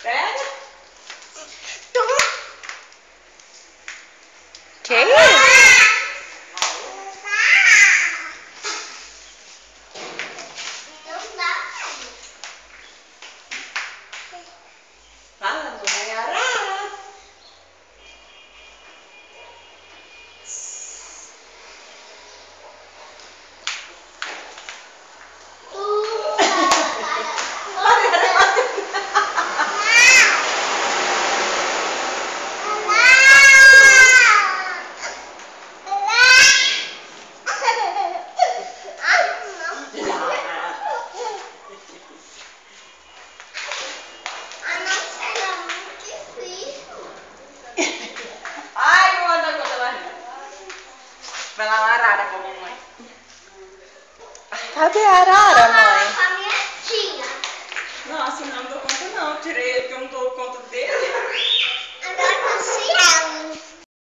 Pega. Que isso? Fala, mamãe arara. Ai, não anda com a barriga. Vai lá uma arara com a mamãe. Cadê a arara, mãe? Com a minha tia. Nossa, não dou conta não. Tirei ele que eu não tô